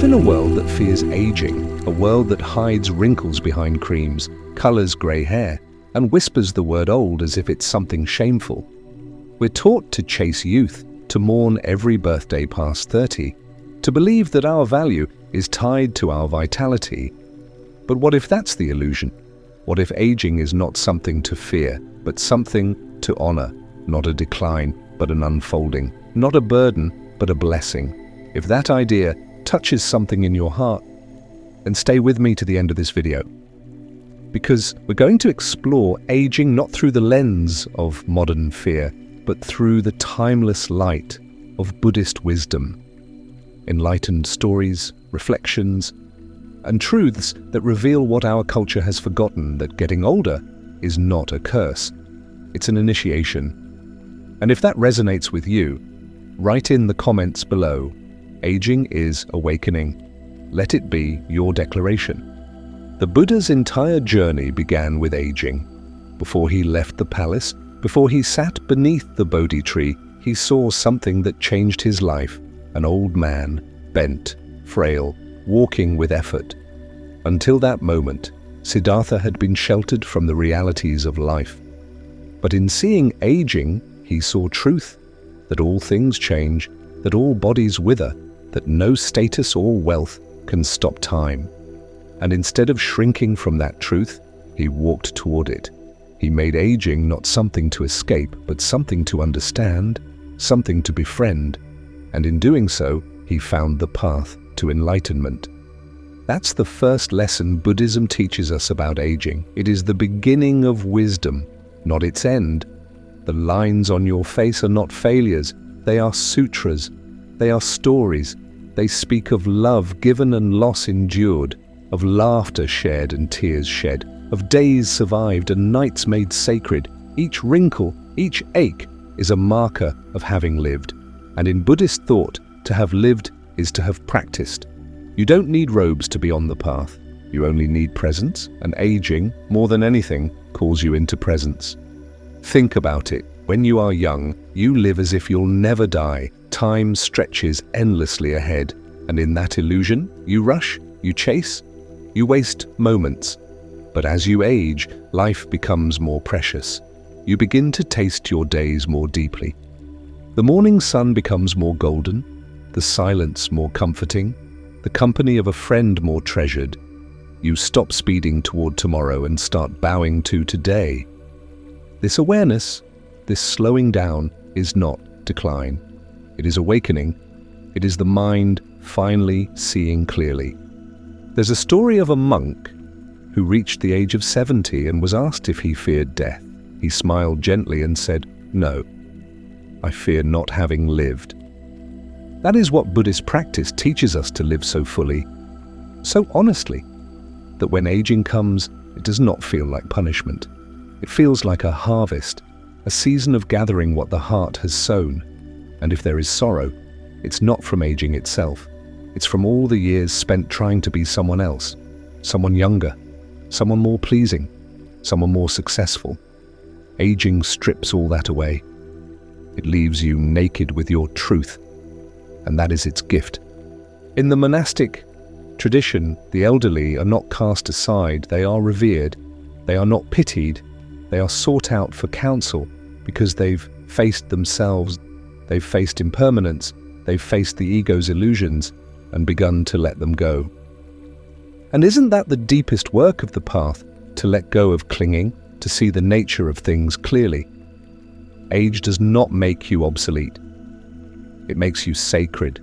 in a world that fears aging, a world that hides wrinkles behind creams, colors grey hair, and whispers the word old as if it's something shameful. We're taught to chase youth, to mourn every birthday past 30, to believe that our value is tied to our vitality. But what if that's the illusion? What if aging is not something to fear, but something to honor, not a decline, but an unfolding, not a burden, but a blessing? If that idea touches something in your heart, then stay with me to the end of this video. Because we're going to explore aging not through the lens of modern fear, but through the timeless light of Buddhist wisdom. Enlightened stories, reflections, and truths that reveal what our culture has forgotten, that getting older is not a curse. It's an initiation. And if that resonates with you, write in the comments below, "Aging is awakening." Let it be your declaration. The Buddha's entire journey began with aging. Before he left the palace, before he sat beneath the Bodhi tree, he saw something that changed his life. An old man, bent, frail, walking with effort. Until that moment, Siddhartha had been sheltered from the realities of life. But in seeing aging, he saw truth, that all things change, that all bodies wither, that no status or wealth can stop time. And instead of shrinking from that truth, he walked toward it. He made aging not something to escape, but something to understand, something to befriend. And in doing so, he found the path to enlightenment. That's the first lesson Buddhism teaches us about aging. It is the beginning of wisdom, not its end. The lines on your face are not failures. They are sutras. They are stories. They speak of love given and loss endured, of laughter shared and tears shed, of days survived and nights made sacred. Each wrinkle, each ache is a marker of having lived. And in Buddhist thought, to have lived is to have practiced. You don't need robes to be on the path. You only need presence, and aging, more than anything, calls you into presence. Think about it. When you are young, you live as if you'll never die. Time stretches endlessly ahead, and in that illusion, you rush, you chase, you waste moments. But as you age, life becomes more precious. You begin to taste your days more deeply. The morning sun becomes more golden, the silence more comforting, the company of a friend more treasured. You stop speeding toward tomorrow and start bowing to today. This awareness, this slowing down, is not decline. It is awakening. It is the mind finally seeing clearly. There's a story of a monk who reached the age of 70 and was asked if he feared death. He smiled gently and said, "No, I fear not having lived." That is what Buddhist practice teaches us, to live so fully, so honestly, that when aging comes, it does not feel like punishment. It feels like a harvest, a season of gathering what the heart has sown. And if there is sorrow, it's not from aging itself. It's from all the years spent trying to be someone else, someone younger, someone more pleasing, someone more successful. Aging strips all that away. It leaves you naked with your truth, and that is its gift. In the monastic tradition, the elderly are not cast aside, they are revered. They are not pitied, they are sought out for counsel because they've faced themselves, they've faced impermanence, they've faced the ego's illusions and begun to let them go. And isn't that the deepest work of the path, to let go of clinging, to see the nature of things clearly? Age does not make you obsolete. It makes you sacred.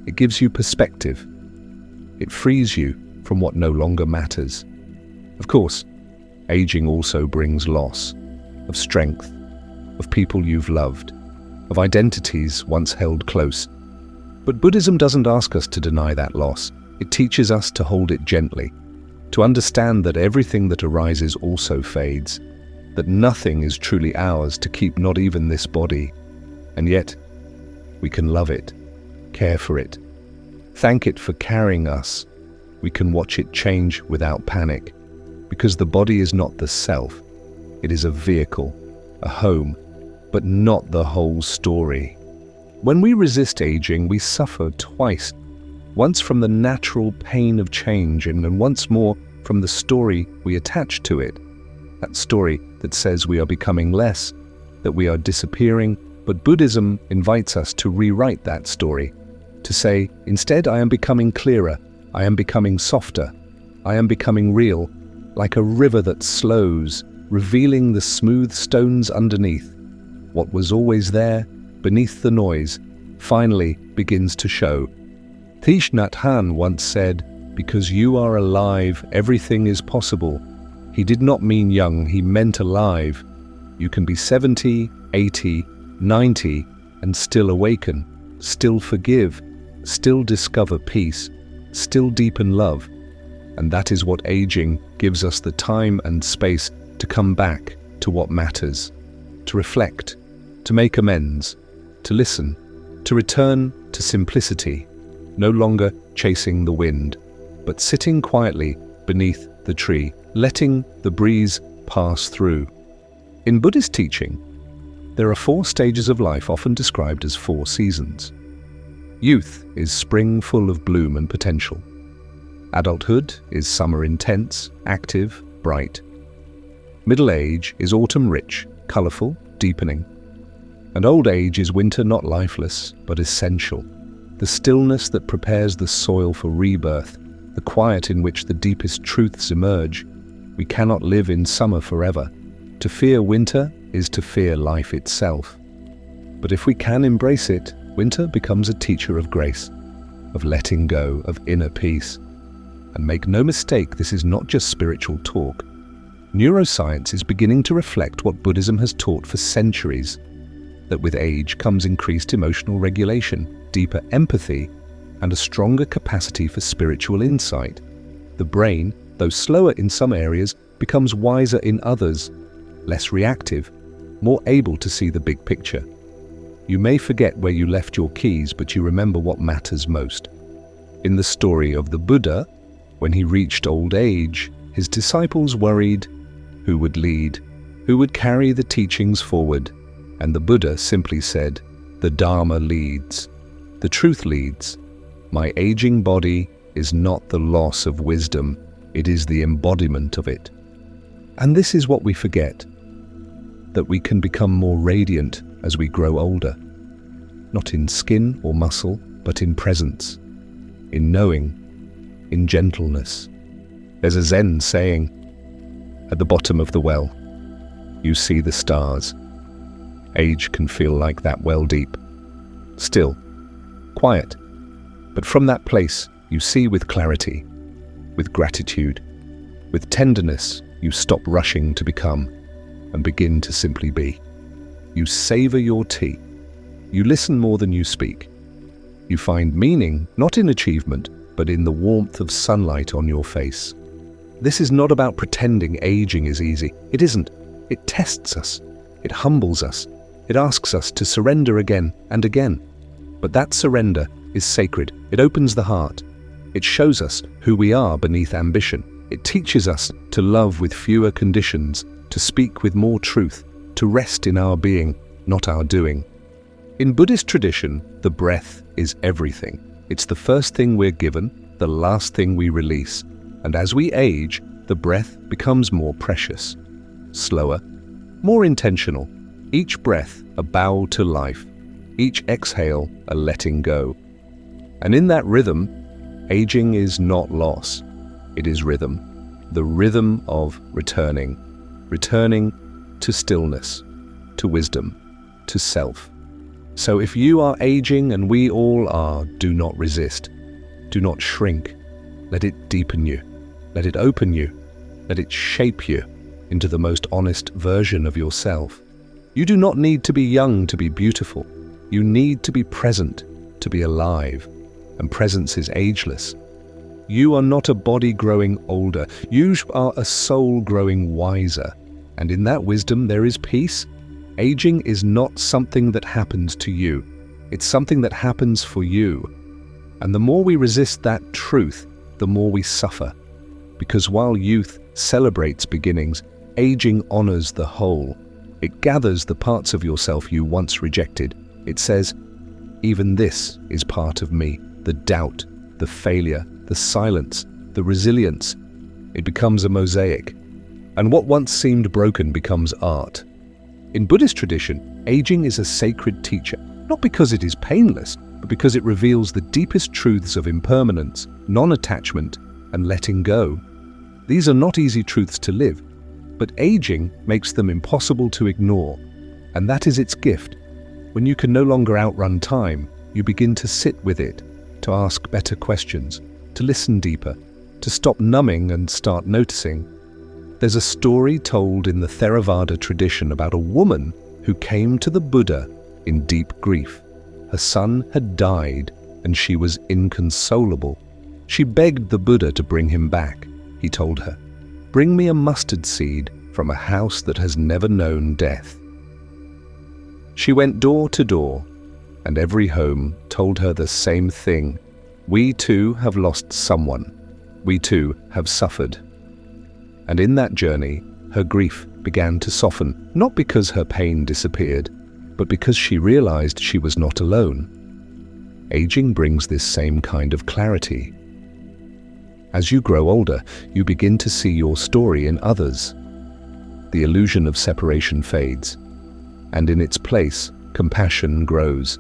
It gives you perspective. It frees you from what no longer matters. Of course, aging also brings loss of strength, of people you've loved, of identities once held close. But Buddhism doesn't ask us to deny that loss. It teaches us to hold it gently, to understand that everything that arises also fades, that nothing is truly ours to keep, not even this body. And yet, we can love it, care for it, thank it for carrying us. We can watch it change without panic, because the body is not the self. It is a vehicle, a home, but not the whole story. When we resist aging, we suffer twice. once from the natural pain of change, and once more from the story we attach to it. That story that says we are becoming less, that we are disappearing, but Buddhism invites us to rewrite that story, to say, instead, I am becoming clearer, I am becoming softer, I am becoming real, like a river that slows, revealing the smooth stones underneath. What was always there, beneath the noise, finally begins to show. Thich Nhat Hanh once said, "Because you are alive, everything is possible." He did not mean young, he meant alive. You can be 70, 80, 90, and still awaken, still forgive, still discover peace, still deepen love. And that is what aging gives us, the time and space to come back to what matters, to reflect, to make amends, to listen, to return to simplicity, no longer chasing the wind, but sitting quietly beneath the tree, letting the breeze pass through. In Buddhist teaching, there are 4 stages of life, often described as 4 seasons. Youth is spring full of bloom and potential. Adulthood is summer intense, active, bright. Middle age is autumn rich, colourful, deepening. And old age is winter not lifeless, but essential. The stillness that prepares the soil for rebirth, the quiet in which the deepest truths emerge. We cannot live in summer forever. To fear winter is to fear life itself. But if we can embrace it, winter becomes a teacher of grace, of letting go, of inner peace. And make no mistake, this is not just spiritual talk. Neuroscience is beginning to reflect what Buddhism has taught for centuries, that with age comes increased emotional regulation, deeper empathy, and a stronger capacity for spiritual insight. The brain, though slower in some areas, becomes wiser in others, less reactive, more able to see the big picture. You may forget where you left your keys, but you remember what matters most. In the story of the Buddha, when he reached old age, his disciples worried who would lead, who would carry the teachings forward, and the Buddha simply said, "The Dharma leads. The truth leads. My aging body is not the loss of wisdom, it is the embodiment of it." And this is what we forget, that we can become more radiant as we grow older, not in skin or muscle, but in presence, in knowing, in gentleness. There's a Zen saying, "At the bottom of the well, you see the stars." Age can feel like that well deep, still, quiet, but from that place you see with clarity, with gratitude, with tenderness. You stop rushing to become and begin to simply be. You savor your tea. You listen more than you speak. You find meaning not in achievement, but in the warmth of sunlight on your face. This is not about pretending aging is easy. It isn't. It tests us. It humbles us. It asks us to surrender again and again. But that surrender is sacred. It opens the heart. It shows us who we are beneath ambition. It teaches us to love with fewer conditions, to speak with more truth, to rest in our being, not our doing. In Buddhist tradition, the breath is everything. It's the first thing we're given, the last thing we release. And as we age, the breath becomes more precious, slower, more intentional. Each breath a bow to life, each exhale a letting go. And in that rhythm, aging is not loss. It is rhythm, the rhythm of returning to stillness, to wisdom, to self. So if you are aging, and we all are, do not resist. Do not shrink. Let it deepen you. Let it open you. Let it shape you into the most honest version of yourself. You do not need to be young to be beautiful. You need to be present, to be alive. And presence is ageless. You are not a body growing older. You are a soul growing wiser. And in that wisdom there is peace. Aging is not something that happens to you. It's something that happens for you. And the more we resist that truth, the more we suffer. Because while youth celebrates beginnings, aging honors the whole. It gathers the parts of yourself you once rejected. It says, even this is part of me. The doubt, the failure, the silence, the resilience. It becomes a mosaic, and what once seemed broken becomes art. In Buddhist tradition, aging is a sacred teacher, not because it is painless, but because it reveals the deepest truths of impermanence, non-attachment, and letting go. These are not easy truths to live, but aging makes them impossible to ignore, and that is its gift. When you can no longer outrun time, you begin to sit with it, to ask better questions, to listen deeper, to stop numbing and start noticing. There's a story told in the Theravada tradition about a woman who came to the Buddha in deep grief. Her son had died, and she was inconsolable. She begged the Buddha to bring him back. He told her, "Bring me a mustard seed from a house that has never known death." She went door to door, and every home told her the same thing. We too have lost someone. We too have suffered. And in that journey, her grief began to soften, not because her pain disappeared, but because she realized she was not alone. Aging brings this same kind of clarity. As you grow older, you begin to see your story in others. The illusion of separation fades, and in its place, compassion grows.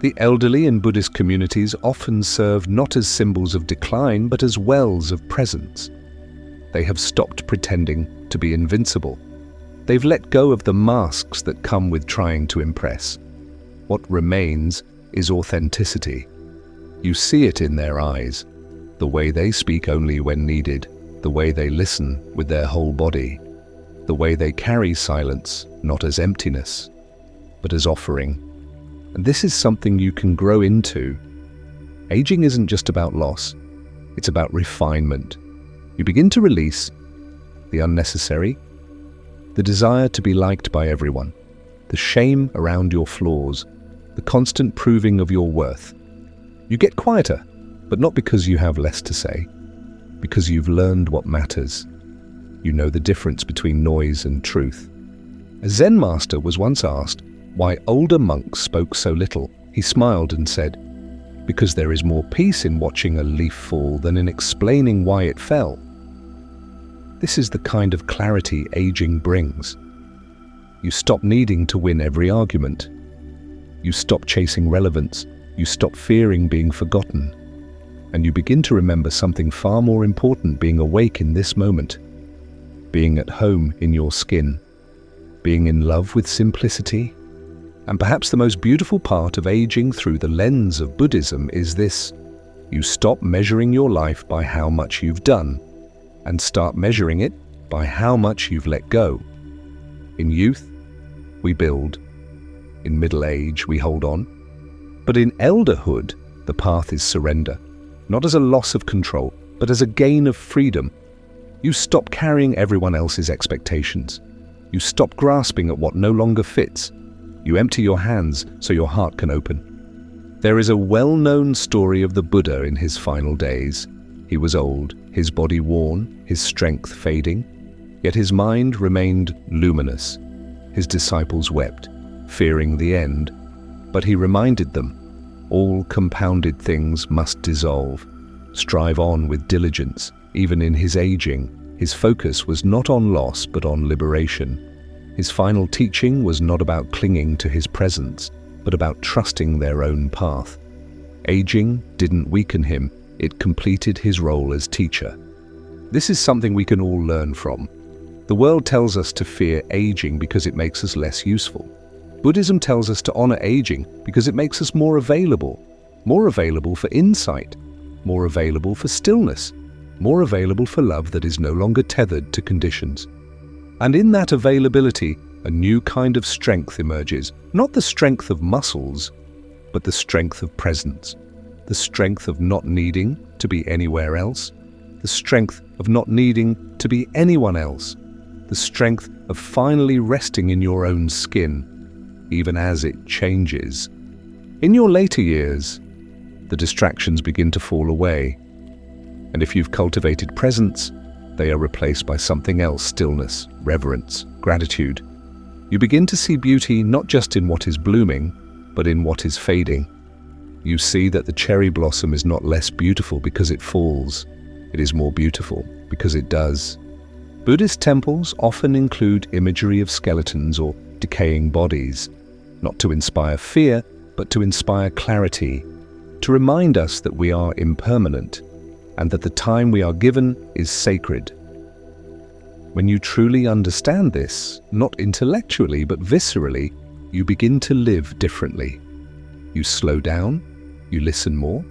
The elderly in Buddhist communities often serve not as symbols of decline, but as wells of presence. They have stopped pretending to be invincible. They've let go of the masks that come with trying to impress. What remains is authenticity. You see it in their eyes, the way they speak only when needed, the way they listen with their whole body, the way they carry silence not as emptiness, but as offering. And this is something you can grow into. Aging isn't just about loss, it's about refinement. You begin to release the unnecessary, the desire to be liked by everyone, the shame around your flaws, the constant proving of your worth. You get quieter, but not because you have less to say, because you've learned what matters. You know the difference between noise and truth. A Zen master was once asked why older monks spoke so little. He smiled and said, "Because there is more peace in watching a leaf fall than in explaining why it fell." This is the kind of clarity aging brings. You stop needing to win every argument. You stop chasing relevance. You stop fearing being forgotten. And you begin to remember something far more important: being awake in this moment, being at home in your skin, being in love with simplicity. And perhaps the most beautiful part of aging through the lens of Buddhism is this: you stop measuring your life by how much you've done, and start measuring it by how much you've let go. In youth, we build. In middle age, we hold on. But in elderhood, the path is surrender, not as a loss of control, but as a gain of freedom. You stop carrying everyone else's expectations. You stop grasping at what no longer fits. You empty your hands so your heart can open. There is a well-known story of the Buddha in his final days. He was old, his body worn, his strength fading, yet his mind remained luminous. His disciples wept, fearing the end, but he reminded them, all compounded things must dissolve. Strive on with diligence. Even in his aging, his focus was not on loss but on liberation. His final teaching was not about clinging to his presence, but about trusting their own path. Aging didn't weaken him, it completed his role as teacher. This is something we can all learn from. The world tells us to fear aging because it makes us less useful. Buddhism tells us to honor aging because it makes us more available for insight, more available for stillness, more available for love that is no longer tethered to conditions. And in that availability, a new kind of strength emerges, not the strength of muscles, but the strength of presence, the strength of not needing to be anywhere else, the strength of not needing to be anyone else, the strength of finally resting in your own skin, even as it changes. In your later years, the distractions begin to fall away, and if you've cultivated presence, they are replaced by something else: stillness, reverence, gratitude. You begin to see beauty not just in what is blooming, but in what is fading. you see that the cherry blossom is not less beautiful because it falls. It is more beautiful because it does. Buddhist temples often include imagery of skeletons or decaying bodies, not to inspire fear, but to inspire clarity, to remind us that we are impermanent and that the time we are given is sacred. When you truly understand this, not intellectually but viscerally, you begin to live differently. You slow down, you listen more,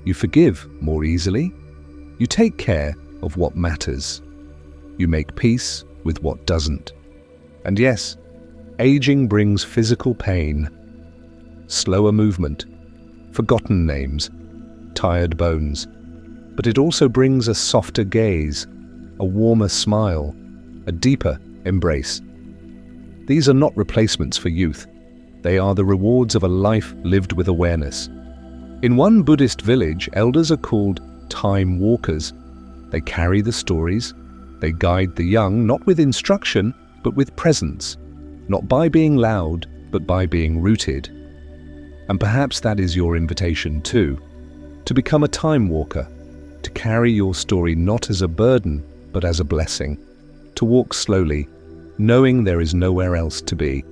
you forgive more easily, you take care of what matters, you make peace with what doesn't. And yes, aging brings physical pain, slower movement, forgotten names, tired bones, but it also brings a softer gaze, a warmer smile, a deeper embrace. These are not replacements for youth. They are the rewards of a life lived with awareness. In one Buddhist village, elders are called time walkers. They carry the stories. They guide the young, not with instruction, but with presence, not by being loud, but by being rooted. And perhaps that is your invitation too, to become a time walker, to carry your story not as a burden, but as a blessing, to walk slowly, knowing there is nowhere else to be,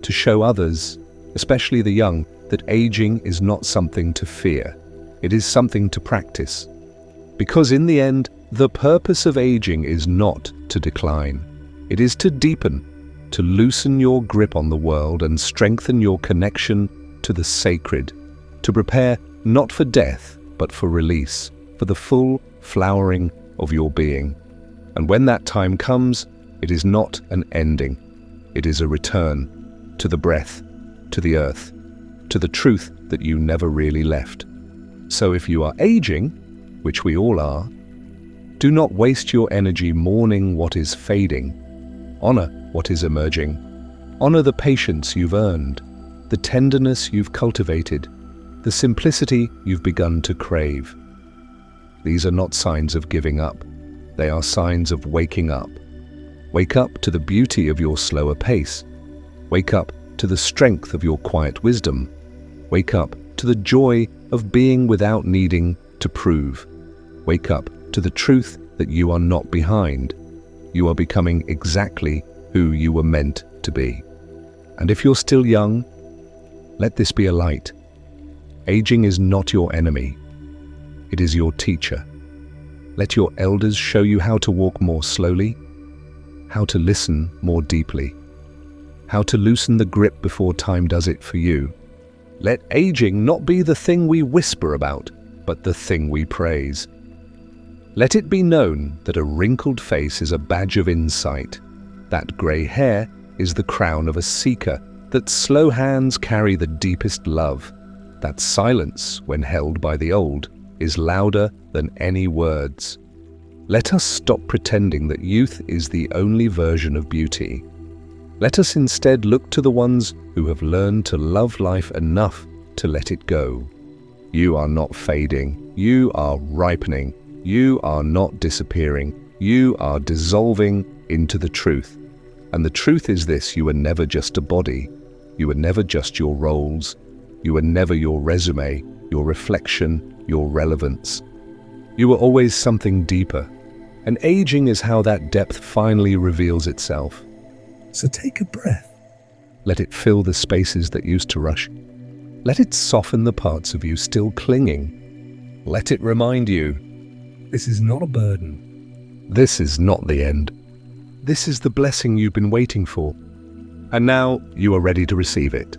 to show others, especially the young, that aging is not something to fear. It is something to practice. Because in the end, the purpose of aging is not to decline. It is to deepen, to loosen your grip on the world and strengthen your connection to the sacred, to prepare not for death, but for release, for the full flowering of your being. And when that time comes, it is not an ending. It is a return to the breath, to the earth, to the truth that you never really left. So if you are aging, which we all are, do not waste your energy mourning what is fading. Honor what is emerging. Honor the patience you've earned, the tenderness you've cultivated, the simplicity you've begun to crave. These are not signs of giving up. They are signs of waking up. Wake up to the beauty of your slower pace. Wake up to the strength of your quiet wisdom. Wake up to the joy of being without needing to prove. Wake up to the truth that you are not behind. You are becoming exactly who you were meant to be. And if you're still young, let this be a light. Aging is not your enemy. It is your teacher. Let your elders show you how to walk more slowly, how to listen more deeply, how to loosen the grip before time does it for you. Let aging not be the thing we whisper about, but the thing we praise. Let it be known that a wrinkled face is a badge of insight, that grey hair is the crown of a seeker, that slow hands carry the deepest love, that silence, when held by the old, is louder than any words. Let us stop pretending that youth is the only version of beauty. Let us instead look to the ones who have learned to love life enough to let it go. You are not fading. You are ripening. You are not disappearing. You are dissolving into the truth. And the truth is this: you were never just a body. You were never just your roles. You were never your resume, your reflection, your relevance. You were always something deeper. And aging is how that depth finally reveals itself. So take a breath. Let it fill the spaces that used to rush. Let it soften the parts of you still clinging. Let it remind you, this is not a burden. This is not the end. This is the blessing you've been waiting for. And now you are ready to receive it.